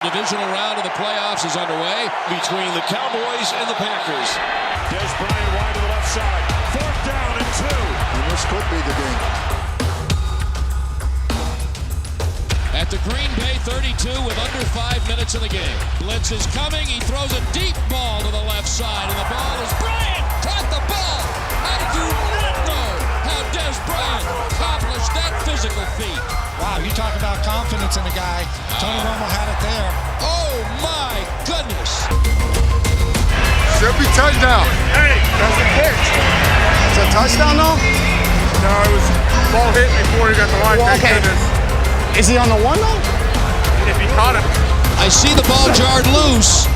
divisional round of the playoffs is underway between the Cowboys and the Packers. Des Bryant wide to the left side. 4th down and 2. And this could be the game. At the Green Bay 32 with under 5 minutes in the game. Blitz is coming. He throws a deep ball to the left side, and the ball is Bryant caught the ball. I do not know how Des Bryant accomplished that physical feat. Wow, you talk about confidence in the guy. Tony Romo had it there. Oh my goodness. Should be touchdown. Hey, That's a catch. It's a touchdown though? no, it was ball hit before he got the line. Well, okay. Is he on the one though? If he caught him. I see the ball jarred loose,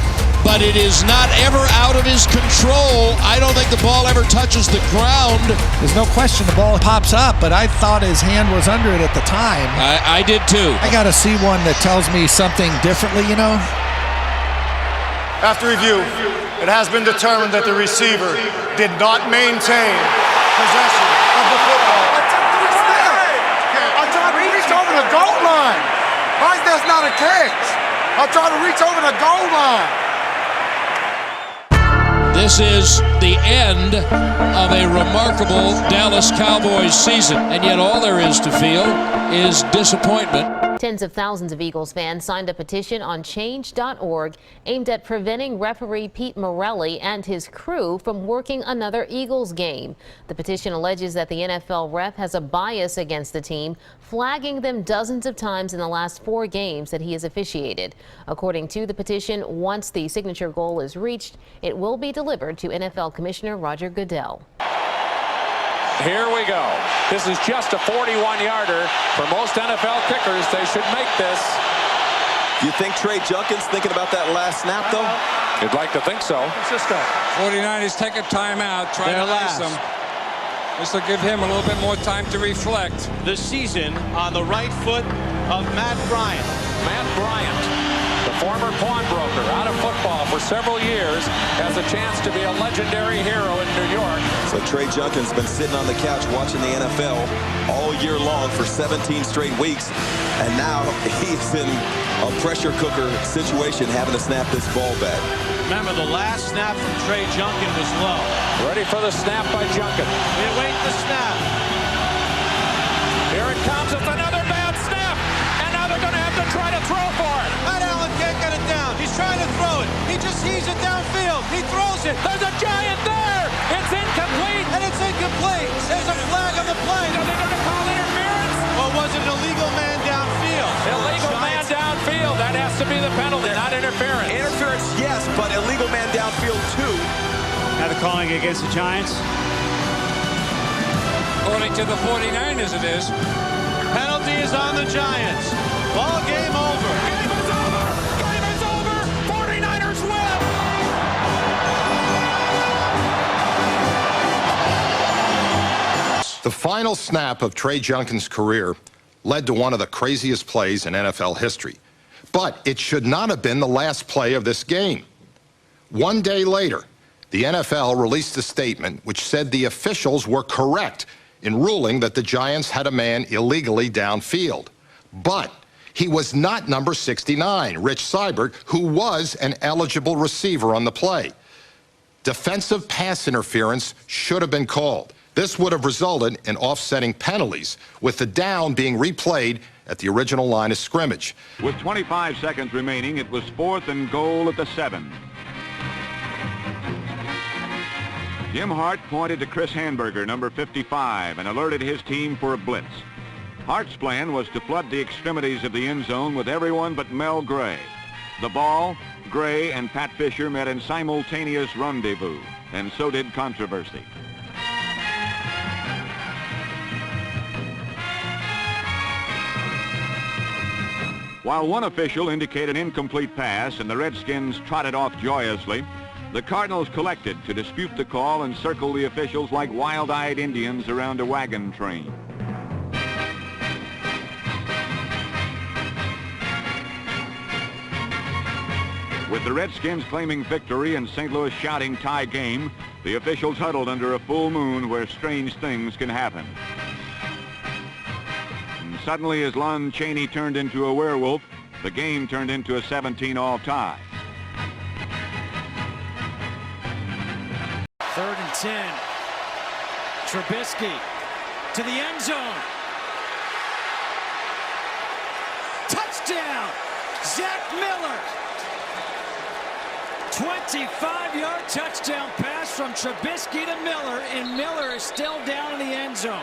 but it is not ever out of his control. I don't think the ball ever touches the ground. There's no question the ball pops up, but I thought his hand was under it at the time. I did too. I got to see one that tells me something differently, you know? After review, it has been determined that the receiver did not maintain possession of the football. I tried to reach over the goal line. Why is that not a catch? I tried to reach over the goal line. This is the end of a remarkable Dallas Cowboys season, and yet all there is to feel is disappointment. Tens of thousands of Eagles fans signed a petition on change.org aimed at preventing referee Pete Morelli and his crew from working another Eagles game. The petition alleges that the NFL ref has a bias against the team, flagging them dozens of times in the last 4 games that he has officiated. According to the petition, once the signature goal is reached, it will be delivered to NFL Commissioner Roger Goodell. Here we go. This is just a 41-yarder. For most NFL kickers, they should make this. You think Trey Junkins thinking about that last snap, though? You'd like to think so. Francisco. 49ers take a timeout, try to ice him. This will give him a little bit more time to reflect. The season on the right foot of Matt Bryant. Matt Bryant, the former pawnbroker out of football for several years, has a chance to be a legendary hero in New York. So Trey Junkins been sitting on the couch watching the NFL all year long for 17 straight weeks, and now he's in a pressure cooker situation having to snap this ball back. Remember, the last snap from Trey Junkin was low. Ready for the snap by Junkin. We await the snap. Here it comes. It's another bad snap, and now they're going to have to try to throw for it. Matt Allen can't get it down. He's trying to throw it. He just heaves it downfield. He throws it. There's a giant there. It's incomplete. And it's incomplete. There's a flag on the play. Are they going to call interference? Or was it an illegal man downfield? Illegal man downfield. That has to be the penalty, not interference. Interference, yes, but illegal man downfield, too. Now they're calling it against the Giants. According to the 49ers, it is. Penalty is on the Giants. Ball game over. Game is over. Game is over. 49ers win. The final snap of Trey Junkins' career led to one of the craziest plays in NFL history. But it should not have been the last play of this game. One day later, the NFL released a statement which said the officials were correct in ruling that the Giants had a man illegally downfield. But he was not number 69, Rich Seibert, who was an eligible receiver on the play. Defensive pass interference should have been called. This would have resulted in offsetting penalties, with the down being replayed at the original line of scrimmage. With 25 seconds remaining, it was 4th and goal at the 7. Jim Hart pointed to Chris Hamburger, number 55, and alerted his team for a blitz. Hart's plan was to flood the extremities of the end zone with everyone but Mel Gray. The ball, Gray and Pat Fisher met in simultaneous rendezvous, and so did controversy. While one official indicated an incomplete pass and the Redskins trotted off joyously, the Cardinals collected to dispute the call and circle the officials like wild-eyed Indians around a wagon train. With the Redskins claiming victory and St. Louis shouting tie game, the officials huddled under a full moon where strange things can happen. And suddenly, as Lon Chaney turned into a werewolf, The game turned into a 17-all tie. 3rd and 10. Trubisky to the end zone. Touchdown, Zach Miller. 25-yard touchdown pass from Trubisky to Miller, and Miller is still down in the end zone.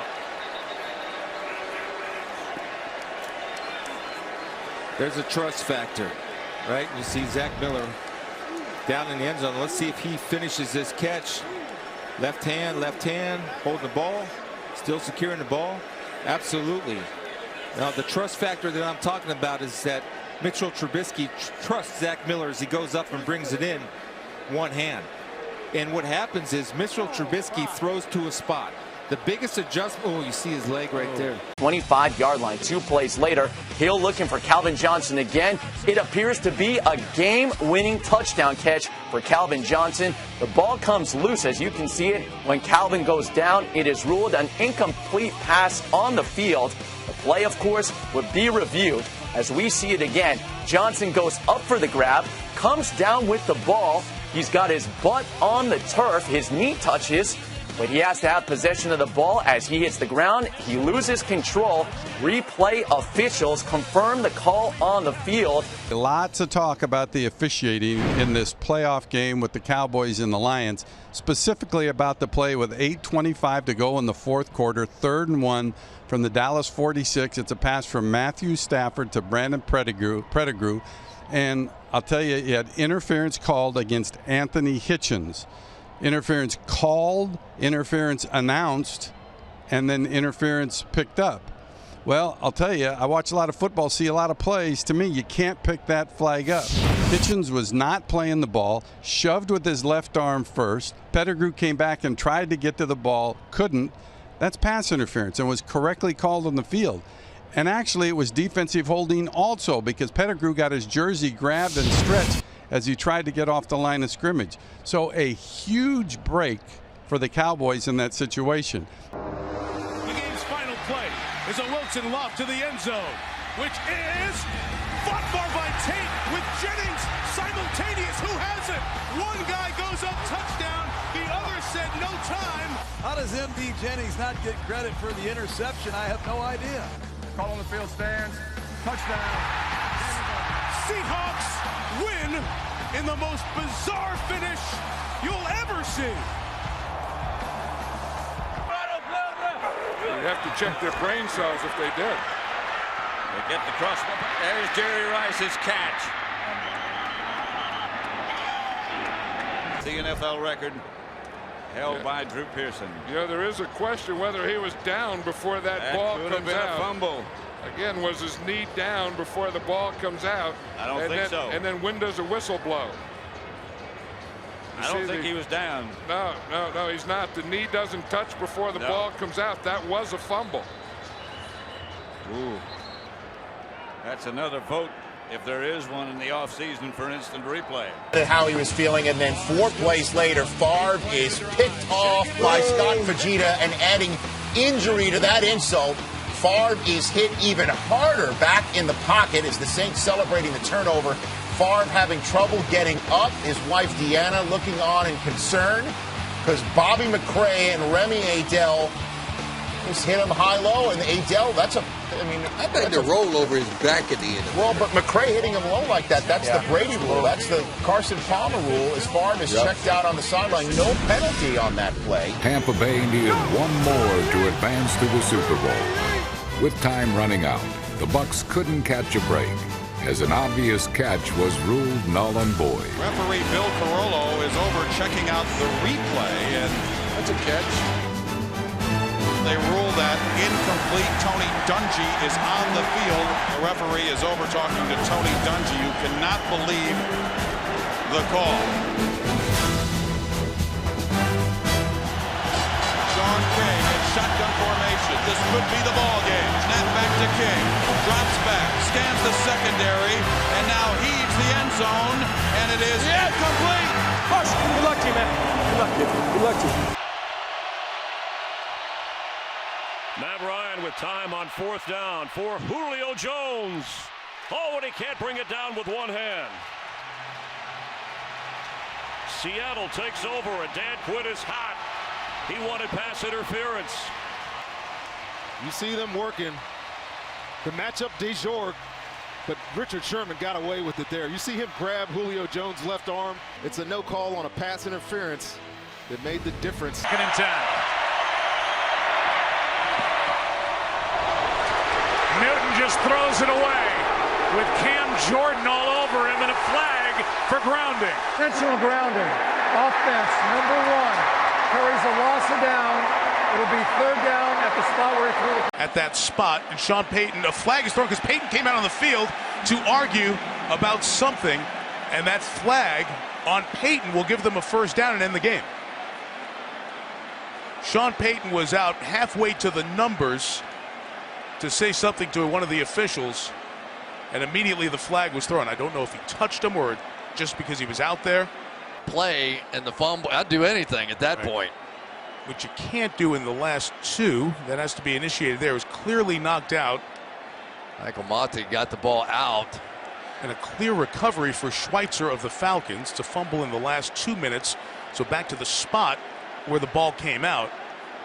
There's a trust factor, right? You see Zach Miller down in the end zone. Let's see if he finishes this catch. Left hand, holding the ball, still securing the ball. Absolutely. Now, the trust factor that I'm talking about is that Mitchell Trubisky trusts Zach Miller as he goes up and brings it in one hand. And what happens is Mitchell Trubisky throws to a spot. The biggest adjustment, oh, you see his leg right there. 25-yard line. 2 plays later, Hill looking for Calvin Johnson again. It appears to be a game-winning touchdown catch for Calvin Johnson. The ball comes loose, as you can see it. When Calvin goes down, it is ruled an incomplete pass on the field. The play, of course, would be reviewed. As we see it again, Johnson goes up for the grab, comes down with the ball. He's got his butt on the turf. His knee touches, but he has to have possession of the ball. As he hits the ground, he loses control. Replay officials confirm the call on the field. Lots of talk about the officiating in this playoff game with the Cowboys and the Lions, specifically about the play with 8:25 to go in the fourth quarter, 3rd and 1 from the Dallas 46. It's a pass from Matthew Stafford to Brandon Pettigrew. And I'll tell you, he had interference called against Anthony Hitchens. Interference called, interference announced, and then interference picked up. Well, I'll tell you, I watch a lot of football, see a lot of plays. To me, you can't pick that flag up. Hitchens was not playing the ball, shoved with his left arm first. Pettigrew came back and tried to get to the ball, couldn't. That's pass interference and was correctly called on the field. And actually, it was defensive holding also, because Pettigrew got his jersey grabbed and stretched as he tried to get off the line of scrimmage. So a huge break for the Cowboys in that situation. The game's final play is a Wilson lob to the end zone, which is fought for by Tate with Jennings simultaneous. Who has it? One guy goes up, touchdown. The other said no time. How does MD Jennings not get credit for the interception? I have no idea. Call on the field stands. Touchdown. Seahawks win in the most bizarre finish you'll ever see. You have to check their brain cells if they did. They get the cross. There's Jerry Rice's catch. The NFL record held by Drew Pearson. Yeah, there is a question whether he was down before that ball could comes have been out. a fumble. Again, was his knee down before the ball comes out? I don't think so. And then when does a whistle blow? I don't think he was down. No, he's not. The knee doesn't touch before the ball comes out. That was a fumble. Ooh. That's another vote, if there is one in the offseason, for instant replay. How he was feeling, and then 4 plays later, Favre is picked off by Scott Fajita, and adding injury to that insult, Favre is hit even harder back in the pocket as the Saints celebrating the turnover. Favre having trouble getting up. His wife Deanna looking on in concern because Bobby McCray and Remy Adele just hit him high-low, and Adele, I think the roll over his back at the end. Well, but McCray hitting him low like that, that's the Brady rule. That's the Carson Palmer rule. As Favre is checked out on the sideline, no penalty on that play. Tampa Bay needed one more to advance to the Super Bowl. With time running out, the Bucs couldn't catch a break, as an obvious catch was ruled null and void. Referee Bill Carollo is over checking out the replay, and that's a catch. They rule that incomplete. Tony Dungy is on the field. The referee is over talking to Tony Dungy, who cannot believe the call. Sean King in shotgun formation. This could be the ball game. Snap back to King. Drops back. Scans the secondary. And now heaves the end zone. And it is incomplete. Push. Good luck to you, man. Good luck to you. Good luck to you. Matt Ryan with time on 4th down for Julio Jones. Oh, and he can't bring it down with one hand. Seattle takes over, and Dan Quinn is hot. He wanted pass interference. You see them working the matchup du jour, but Richard Sherman got away with it there. You see him grab Julio Jones' left arm. It's a no call on a pass interference that made the difference. Second and 10. Newton just throws it away with Cam Jordan all over him and a flag for grounding. Intentional grounding. Offense, number 1. Carries a loss of down. It'll be third down at the spot where he threw it. At that spot, and Sean Payton, a flag is thrown because Payton came out on the field to argue about something, and that flag on Payton will give them a first down and end the game. Sean Payton was out halfway to the numbers to say something to one of the officials, and immediately the flag was thrown. I don't know if he touched him or just because he was out there. Play and the fumble, I'd do anything at that point. Which you can't do in the last two. That has to be initiated there. It was clearly knocked out. Michael Mate got the ball out. And a clear recovery for Schweitzer of the Falcons to fumble in the last 2 minutes. So back to the spot where the ball came out.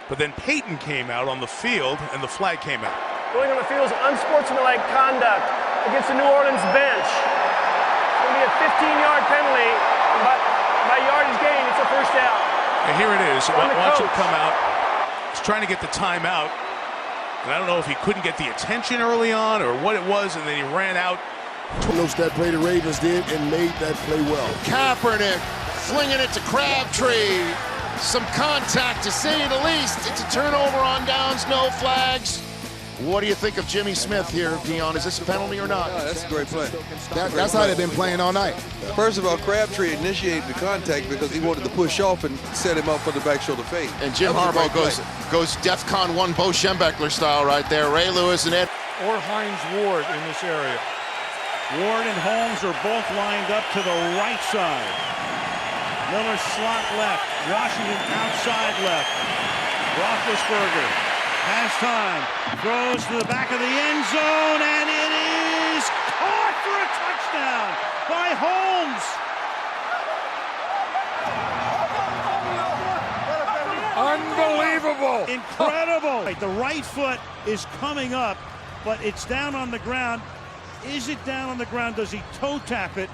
But then Payton came out on the field and the flag came out. Going on the field is unsportsmanlike conduct against the New Orleans bench. It's going to be a 15-yard penalty. By yardage gain, it's a first down. And here it is. Watch him come out. He's trying to get the timeout. And I don't know if he couldn't get the attention early on or what it was, and then he ran out. That play the Ravens did and made that play well. Kaepernick flinging it to Crabtree. Some contact to say the least. It's a turnover on downs, no flags. What do you think of Jimmy Smith here, Dion? Is this a penalty or not? That's a great play. That's how they've been playing all night. First of all, Crabtree initiated the contact because he wanted to push off and set him up for the back shoulder fade. And Jim Harbaugh goes DEFCON 1 Bo Schembechler style right there. Ray Lewis and Ed. Or Hines Ward in this area. Ward and Holmes are both lined up to the right side. Miller slot left. Washington outside left. Roethlisberger has time, throws to the back of the end zone, and it is caught for a touchdown by Holmes. Unbelievable. Incredible. The right foot is coming up, but it's down on the ground. Is it down on the ground? Does he toe tap it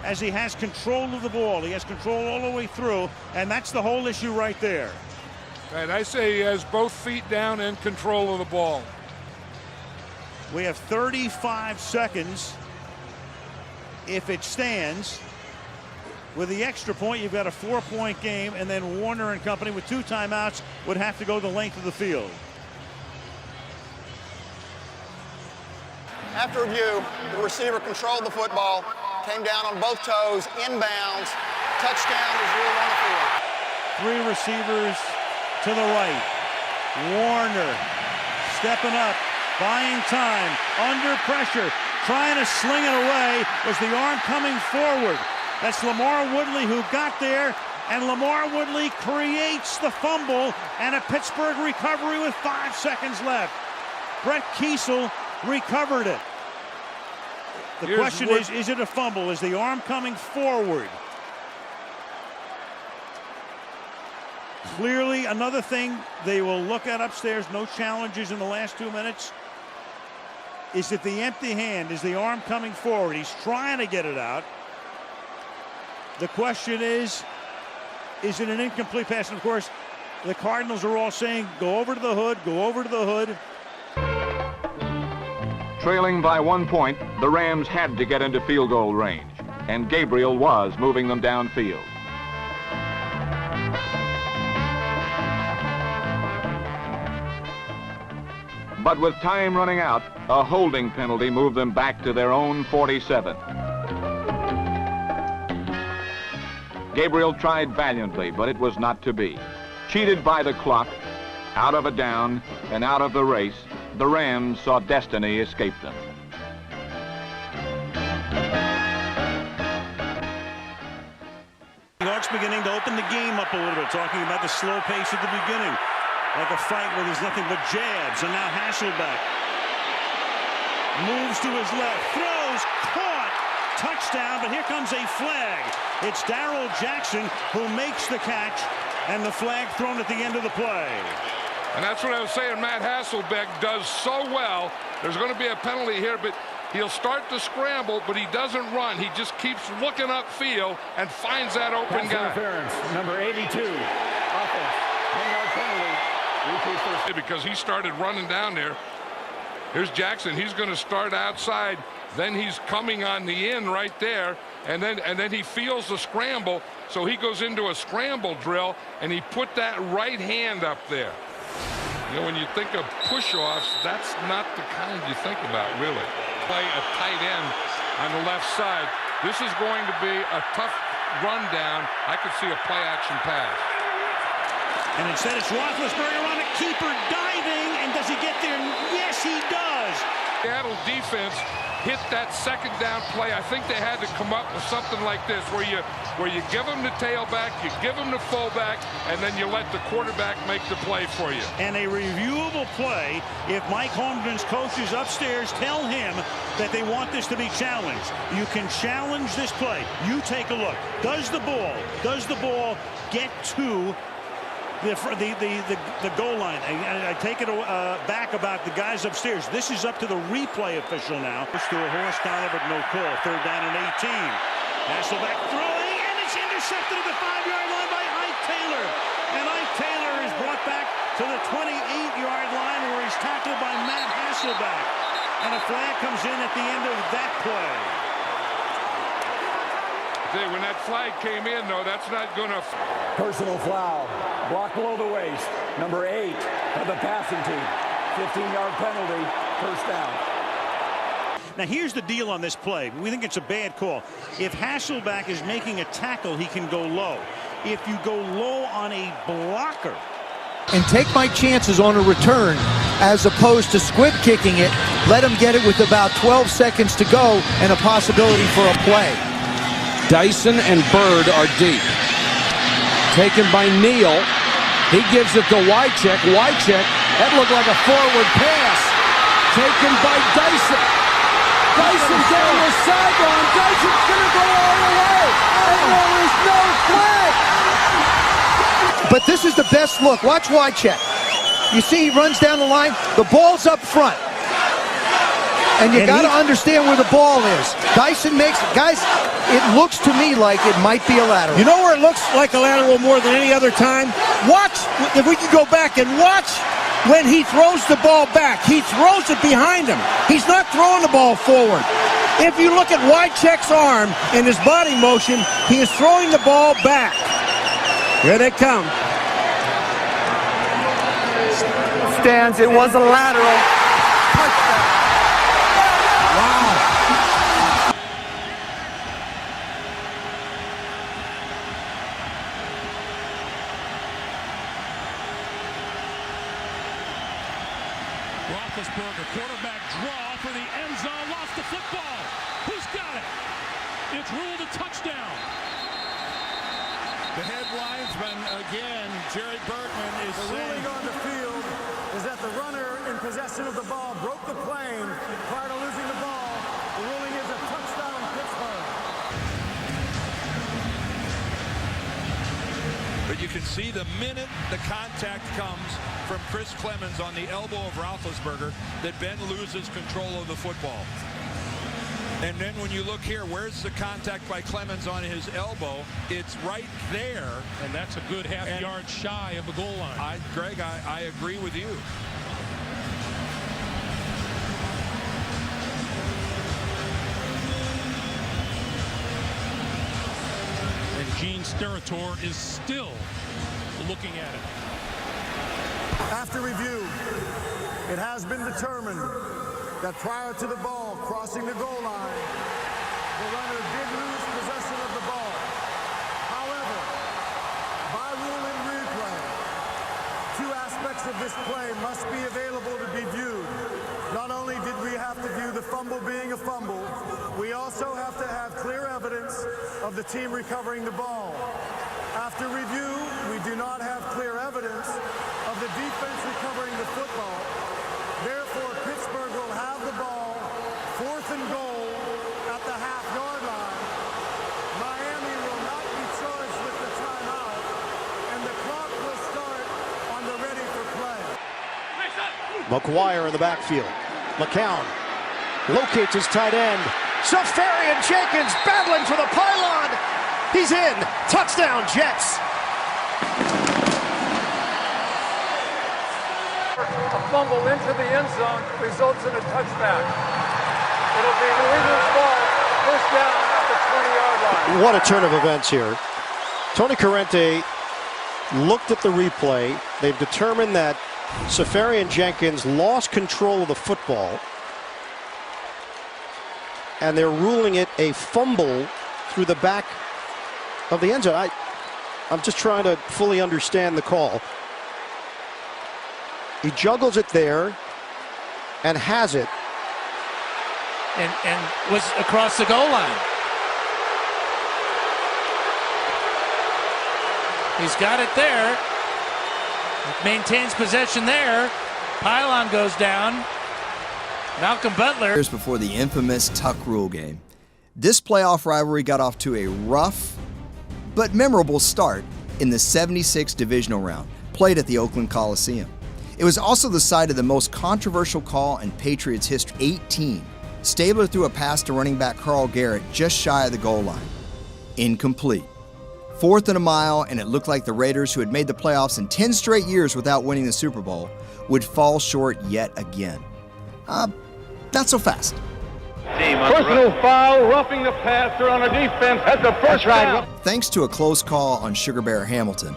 as he has control of the ball? He has control all the way through, and that's the whole issue right there. And I say he has both feet down and control of the ball. We have 35 seconds if it stands. With the extra point, you've got a 4-point game, and then Warner and company with 2 timeouts would have to go the length of the field. After review, the receiver controlled the football, came down on both toes, inbounds, touchdown is ruled on the field. 3 receivers to the right. Warner stepping up, buying time, under pressure, trying to sling it away. Was the arm coming forward? That's Lamar Woodley who got there, and Lamar Woodley creates the fumble and a Pittsburgh recovery with 5 seconds left. Brett Kiesel recovered it. The question is it a fumble? Is the arm coming forward? Clearly, another thing they will look at upstairs, no challenges in the last 2 minutes. Is it the empty hand? Is the arm coming forward? He's trying to get it out. The question is it an incomplete pass? And of course, the Cardinals are all saying, go over to the hood, go over to the hood. Trailing by 1 point, the Rams had to get into field goal range, and Gabriel was moving them downfield. But with time running out, a holding penalty moved them back to their own 47. Gabriel tried valiantly, but it was not to be. Cheated by the clock, out of a down, and out of the race, the Rams saw destiny escape them. The Hawks beginning to open the game up a little bit, talking about the slow pace at the beginning. Like a fight where there's nothing but jabs, and now Hasselbeck. moves to his left, throws, caught, touchdown, but here comes a flag. It's Darrell Jackson who makes the catch, and the flag thrown at the end of the play. And that's what I was saying. Matt Hasselbeck does so well. There's going to be a penalty here, but he'll start to scramble, but he doesn't run. He just keeps looking upfield and finds that open guy. Interference, number 82. Offense, 10-yard penalty. Because he started running down there. Here's Jackson. He's going to start outside. Then he's coming on the in right there, and then he feels the scramble, so he goes into a scramble drill, and he put that right hand up there. You know, when you think of push-offs, that's not the kind you think about, really. Play a tight end on the left side. This is going to be a tough rundown. I could see a play-action pass. And instead it's Roethlisberger on a keeper diving, and does he get there? Yes, he does. Seattle defense hit that second down play. I think they had to come up with something like this, where you give them the tailback, you give them the fullback, and then you let the quarterback make the play for you. And a reviewable play, if Mike Holmgren's coaches upstairs tell him that they want this to be challenged, you can challenge this play. You take a look. Does the ball get to the goal line? I take it back about the guys upstairs. This is up to the replay official now. It's to a horse collar, but no call. 3rd down and 18. Hasselbeck throwing, and it's intercepted at the 5-yard line by Ike Taylor. And Ike Taylor is brought back to the 28-yard line, where he's tackled by Matt Hasselbeck. And a flag comes in at the end of that play. When that flag came in, though, that's not going to... Personal foul. Block below the waist. Number 8 of the passing team. 15-yard penalty. 1st down. Now, here's the deal on this play. We think it's a bad call. If Hasselbeck is making a tackle, he can go low. If you go low on a blocker... And take my chances on a return as opposed to squib kicking it. Let him get it with about 12 seconds to go and a possibility for a play. Dyson and Bird are deep. Taken by Neal. He gives it to Wycheck. Wycheck, that looked like a forward pass. Taken by Dyson. Dyson down the sideline. Dyson's going to go all the way. And there is no flag. But this is the best look. Watch Wycheck. You see he runs down the line. The ball's up front. And you got to understand where the ball is. Dyson makes it. Guys, it looks to me like it might be a lateral. You know where it looks like a lateral more than any other time? Watch, if we could go back and watch when he throws the ball back. He throws it behind him. He's not throwing the ball forward. If you look at Wycheck's arm and his body motion, he is throwing the ball back. Here they come. Stands, it was a lateral. Roethlisberger, quarterback draw for the end zone, lost the football. Who's got it? It's ruled a touchdown. The head linesman again, Jerry Bergman, is the ruling on the field is that the runner in possession of the ball broke the plane prior to losing the ball. The ruling is a touchdown, Pittsburgh. But you can see the minute the contact comes from Chris Clemens on the elbow of Roethlisberger that Ben loses control of the football. And then when you look here, where's the contact by Clemens on his elbow? It's right there. And that's a good half-yard shy of the goal line. Greg, I agree with you. And Gene Steratore is still looking at it. After review, it has been determined that prior to the ball crossing the goal line, the runner did lose possession of the ball. However, by rule in replay, 2 aspects of this play must be available to be viewed. Not only did we have to view the fumble being a fumble, we also have to have clear evidence of the team recovering the ball. After review, we do not have clear evidence of the defense recovering the football. Therefore, Pittsburgh will have the ball 4th and goal at the half-yard line. Miami will not be charged with the timeout, and the clock will start on the ready for play. McGuire in the backfield. McCown locates his tight end. Safarian Jenkins battling for the pylon. He's in. Touchdown, Jets. A fumble into the end zone results in a touchback. It'll be New England's ball, first down at the 20-yard line. What a turn of events here. Tony Corrente looked at the replay. They've determined that Safarian Jenkins lost control of the football, and they're ruling it a fumble through the back of the end zone. I'm just trying to fully understand the call. He juggles it there and has it. And was across the goal line. He's got it there. Maintains possession there. Pylon goes down. Malcolm Butler. Years before the infamous Tuck Rule game, this playoff rivalry got off to a rough but memorable start in the 76 divisional round, played at the Oakland Coliseum. It was also the site of the most controversial call in Patriots history. 18. Stabler threw a pass to running back Carl Garrett just shy of the goal line. Incomplete. 4th and a mile, and it looked like the Raiders, who had made the playoffs in 10 straight years without winning the Super Bowl, would fall short yet again. Not so fast. Personal foul, roughing the passer on a defense. That's the first down. Thanks to a close call on Sugar Bear Hamilton,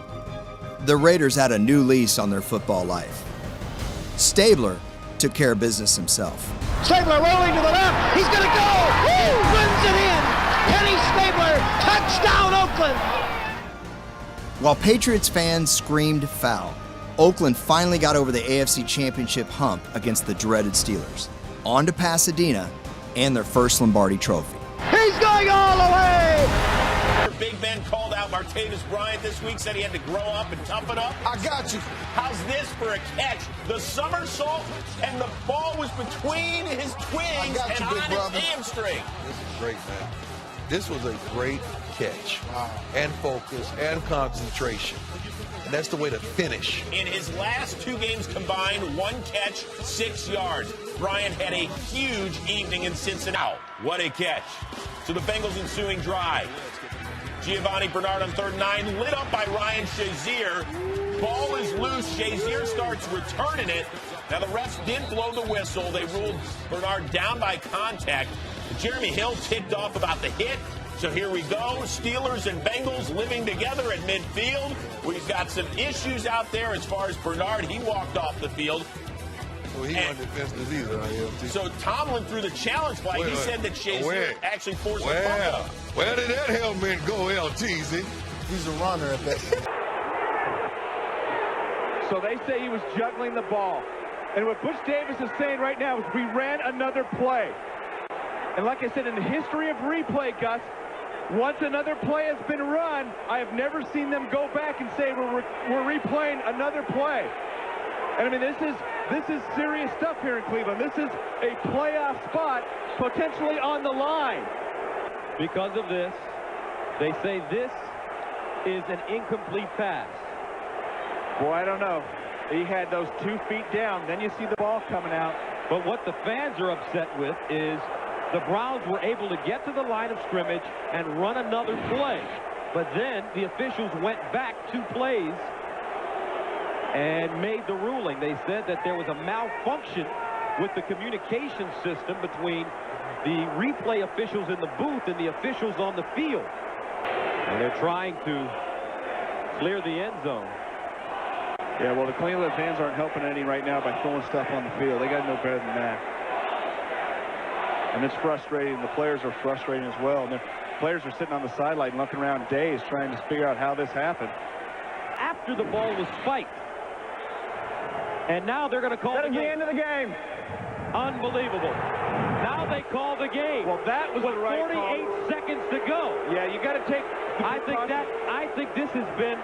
the Raiders had a new lease on their football life. Stabler took care of business himself. Stabler rolling to the left. He's going to go. Woo! Runs it in. Penny Stabler. Touchdown, Oakland. While Patriots fans screamed foul, Oakland finally got over the AFC Championship hump against the dreaded Steelers. On to Pasadena and their first Lombardi trophy. He's going all the way. Big Ben called out Martavis Bryant this week, said he had to grow up and toughen up. I got you. How's this for a catch? The somersault, and the ball was between his twins and on his hamstring. This is great, man. This was a great catch. And focus and concentration. And that's the way to finish. In his last 2 games combined, 1 catch, 6 yards. Bryant had a huge evening in Cincinnati. What a catch. So the Bengals' ensuing drive. Giovanni Bernard on 3rd and 9, lit up by Ryan Shazier. Ball is loose. Shazier starts returning it. Now the refs did blow the whistle. They ruled Bernard down by contact. Jeremy Hill ticked off about the hit. So here we go. Steelers and Bengals living together at midfield. We've got some issues out there as far as Bernard. He walked off the field. Well, he wasn't defensive either, ILT. So Tomlin threw the challenge flag. He said that Shazier actually forced the fumble. Where did that helmet go, LTZ? He's a runner at that. So they say he was juggling the ball. And what Butch Davis is saying right now is we ran another play. And like I said, in the history of replay, Gus, once another play has been run, I have never seen them go back and say we're replaying another play. And I mean, this is serious stuff here in Cleveland. This is a playoff spot potentially on the line. Because of this, they say this is an incomplete pass. Boy, I don't know. He had those 2 feet down. Then you see the ball coming out. But what the fans are upset with is the Browns were able to get to the line of scrimmage and run another play. But then the officials went back 2 plays and made the ruling. They said that there was a malfunction with the communication system between the replay officials in the booth and the officials on the field. And they're trying to clear the end zone. Yeah, well, the Cleveland fans aren't helping any right now by throwing stuff on the field. They got to know better than that. And it's frustrating. The players are frustrating as well. And the players are sitting on the sideline looking around dazed trying to figure out how this happened. After the ball was spiked. And now they're going to call the end of the game. Unbelievable. Now they call the game. Well, that was the right 48 call. seconds to go. Yeah, you got to take. I think this has been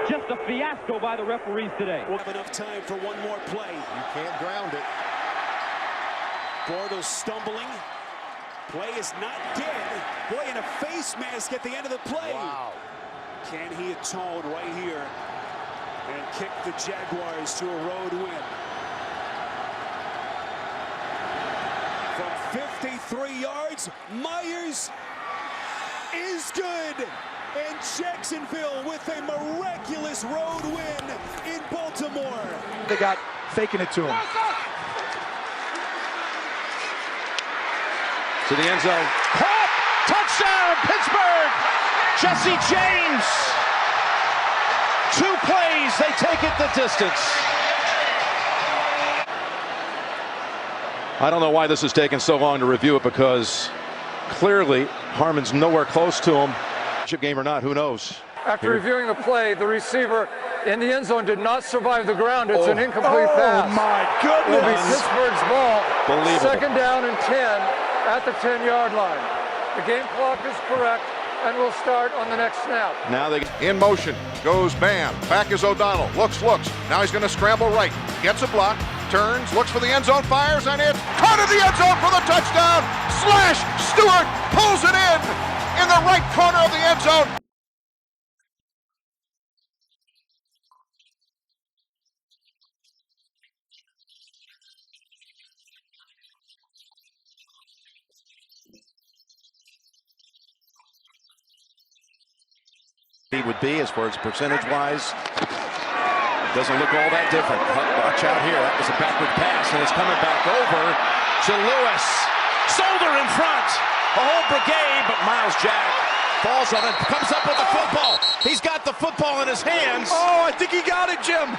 just a fiasco by the referees today. We'll have enough time for one more play. You can't ground it. Bortles stumbling. Play is not dead. Boy, in a face mask at the end of the play. Wow. Can he atone right here and kick the Jaguars to a road win? From 53 yards, Myers is good. And Jacksonville with a miraculous road win in Baltimore. They got faking it to him. To the end zone. Caught! Touchdown, Pittsburgh! Jesse James. 2 plays, they take it the distance. I don't know why this has taken so long to review it, because clearly Harmon's nowhere close to him. Chip game or not, who knows? After reviewing the play, the receiver in the end zone did not survive the ground. It's an incomplete pass. Oh my goodness! It'll be Pittsburgh's ball. Believable. 2nd down and 10 at the 10-yard line. The game clock is correct, and we'll start on the next snap. Now they in motion goes Bam. Back is O'Donnell. Looks. Now he's going to scramble right. Gets a block. Turns. Looks for the end zone. Fires, and it's caught in the end zone for the touchdown. Slash. Stewart pulls it in the right corner of the end zone. He would be as far as percentage-wise. Doesn't look all that different. Watch out here. That was a backward pass, and it's coming back over to Lewis. Solder in front. A whole brigade, but Miles Jack falls on it, comes up with the football. He's got the football in his hands. Oh, I think he got it, Jim.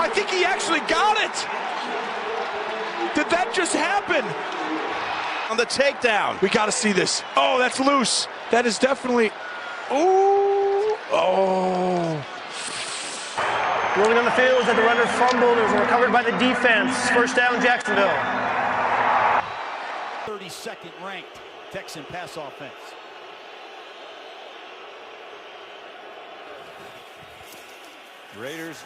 I think he actually got it. Did that just happen? On the takedown. We got to see this. Oh, that's loose. That is definitely... Ooh. Oh. Rolling on the field that the runner fumbled. It was recovered by the defense. 1st down, Jacksonville. 32nd ranked Texan pass offense. Raiders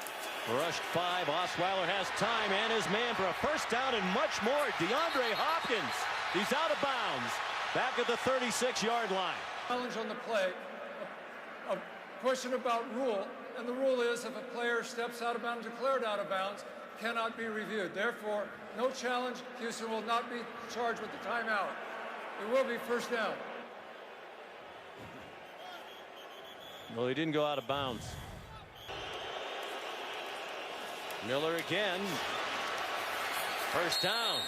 rushed 5. Osweiler has time and his man for a 1st down and much more. DeAndre Hopkins. He's out of bounds. Back at the 36-yard line. Challenge on the play. A question about rule, and the rule is if a player steps out of bounds, declared out of bounds, cannot be reviewed. Therefore, no challenge. Houston will not be charged with the timeout. It will be 1st down. Well, he didn't go out of bounds. Miller again. 1st down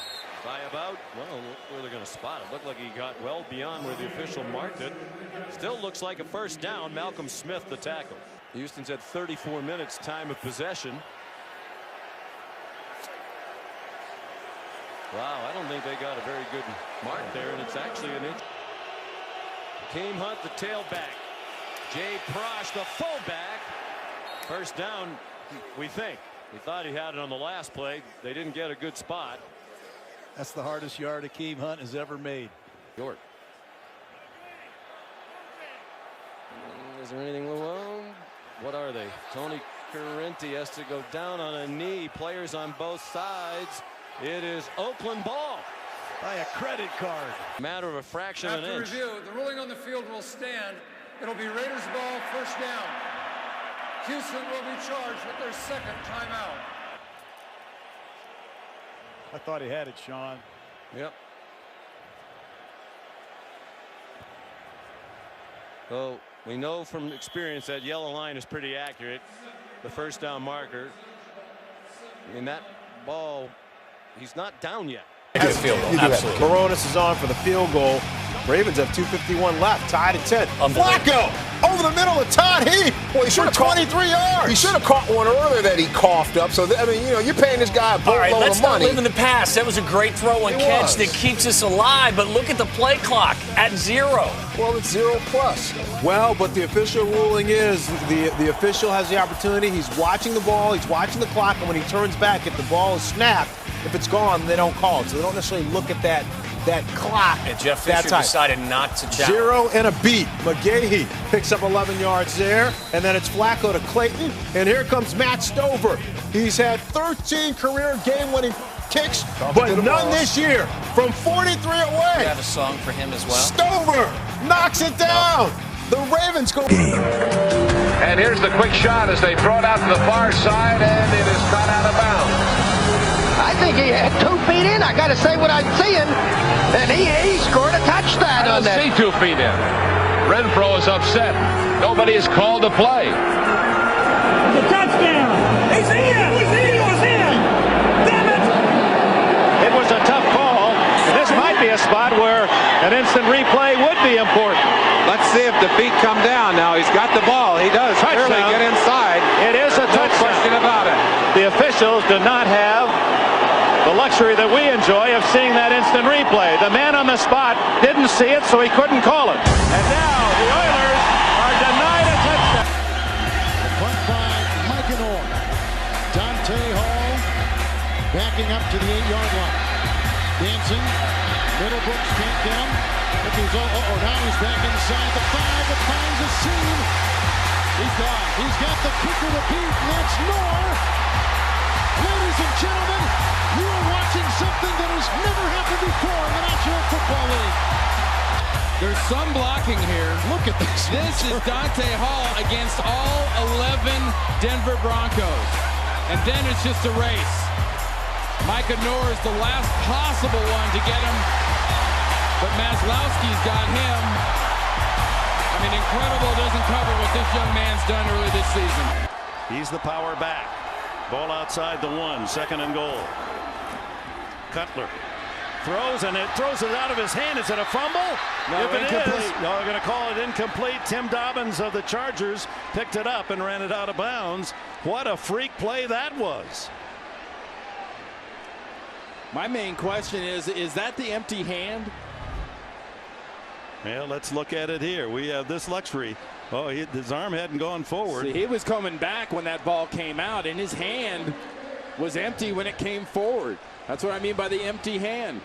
by about, well, where they're going to spot it. Looked like he got well beyond where the official marked it. Still looks like a 1st down. Malcolm Smith, the tackle. Houston's at 34 minutes time of possession. Wow, I don't think they got a very good mark there, and it's actually an inch. Kareem Hunt, the tailback. Jay Prosh, the fullback. 1st down, we think. We thought he had it on the last play. They didn't get a good spot. That's the hardest yard Kareem Hunt has ever made. York. Is there anything wrong? What are they? Tony Correnti has to go down on a knee. Players on both sides. It is Oakland ball. By a credit card. Matter of a fraction of an inch. After review, the ruling on the field will stand. It'll be Raiders ball, 1st down. Houston will be charged with their 2nd timeout. I thought he had it, Sean. Yep. So we know from experience that yellow line is pretty accurate. The 1st down marker. In that ball, he's not down yet. Field goal. Absolutely. Moronis is on for the field goal. Ravens have 2:51 left, tied at 10. Flacco over the middle of Todd Heap. Well, he should have 23 yards. He should have caught one earlier that he coughed up. So I mean, you know, you're paying this guy a boatload of money. All right, let's not live in the past. That was a great throw and catch that keeps us alive. But look at the play clock at 0. Well, it's 0+. Well, but the official ruling is the official has the opportunity. He's watching the ball. He's watching the clock, and when he turns back, if the ball is snapped, if it's gone, they don't call it. So they don't necessarily look at that clock. And Jeff Fisher decided not to challenge. 0 and a beat. McGahee picks up 11 yards there, and then it's Flacco to Clayton, and here comes Matt Stover. He's had 13 career game-winning kicks, but none this year. From 43 away. We have a song for him as well. Stover knocks it down. The Ravens go. And here's the quick shot as they throw it out to the far side, and it is caught out of bounds. I think he had 2 feet in. I got to say what I'm seeing. And he scored a touchdown on that. I don't see 2 feet in. Renfro is upset. Nobody is called to play. It's a touchdown. He's in. He's in. Damn it. It was a tough call. This might be a spot where an instant replay would be important. Let's see if the feet come down now. He's got the ball. He does clearly get inside. It is a touchdown. No question about it. The officials do not have the luxury that we enjoy of seeing that instant replay. The man on the spot didn't see it, so he couldn't call it. And now the Oilers are denied a touchdown. The punt by Mike and Orr. Dante Hall backing up to the 8-yard line. Dancing. Middlebrooks can't get him. Now he's back inside the 5, but finds a seam. He's got the kicker to beat, and that's Knorr. Ladies and gentlemen, you are watching something that has never happened before in the National Football League. There's some blocking here. Look at this. This is Dante Hall against all 11 Denver Broncos. And then it's just a race. Micah Knorr is the last possible one to get him. But Maslowski's got him. I mean, incredible doesn't cover what this young man's done early this season. He's the power back. Ball outside the 1, 2nd and goal. Cutler throws, and it throws it out of his hand. Is it a fumble? No, if it incomplete. is, they're going to call it incomplete. Tim Dobbins of the Chargers picked it up and ran it out of bounds. What a freak play that was. My main question is that the empty hand? Well, let's look at it here. We have this luxury. Oh, his arm hadn't gone forward. See, he was coming back when that ball came out, and his hand was empty when it came forward. That's what I mean by the empty hand.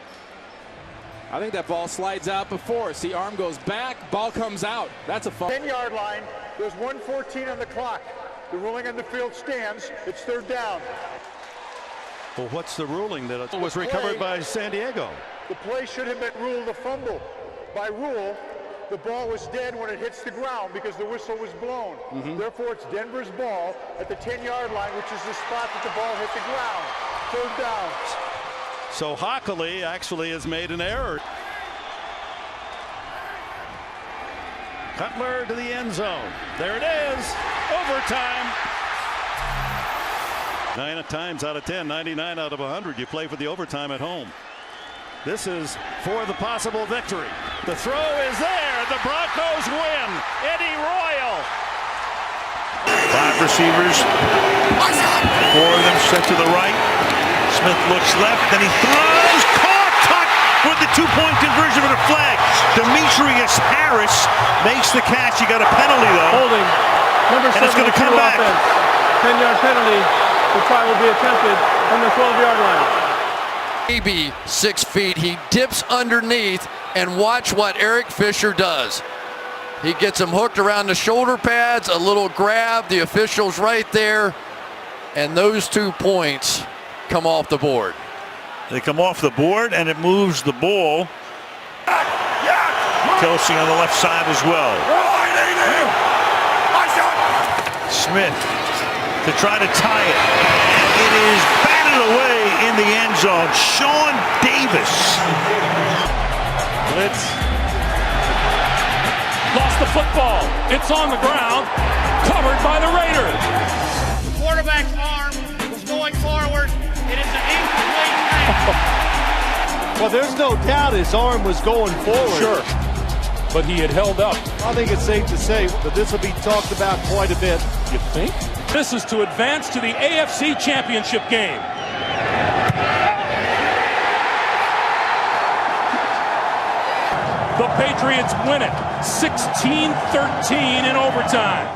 I think that ball slides out before. See, arm goes back, ball comes out. That's a fumble. 10-yard line. There's 1:14 on the clock. The ruling on the field stands. It's 3rd down. Well, what's the ruling that it was recovered by San Diego? The play should have been ruled a fumble. By rule, the ball was dead when it hits the ground because the whistle was blown. Therefore, it's Denver's ball at the 10-yard line, which is the spot that the ball hit the ground. 3rd down. So Hockley actually has made an error. Cutler to the end zone. There it is. Overtime. 9 times out of 10, 99 out of 100. You play for the overtime at home. This is for the possible victory. The throw is there. The Broncos win. Eddie Royal. 5 receivers. 4 of them set to the right. Smith looks left, then he throws. Caught, touch with the 2-point conversion with a flag. Demetrius Harris makes the catch. You got a penalty though. Holding. Number 7. And it's going to come back. 10-yard penalty. The try will be attempted from the 12-yard line. Maybe 6 feet. He dips underneath, and watch what Eric Fisher does. He gets him hooked around the shoulder pads, a little grab, the official's right there, and those 2 points come off the board. They come off the board, and it moves the ball. Kelsey on the left side as well. Smith to try to tie it. It is batted away in the end zone. Sean Davis. Blitz. Lost the football. It's on the ground. Covered by the Raiders. The quarterback's arm was going forward. It is an incomplete pass. Well, there's no doubt his arm was going forward. Sure. But he had held up. I think it's safe to say that this will be talked about quite a bit. You think? This is to advance to the AFC Championship game. The Patriots win it 16-13 in overtime.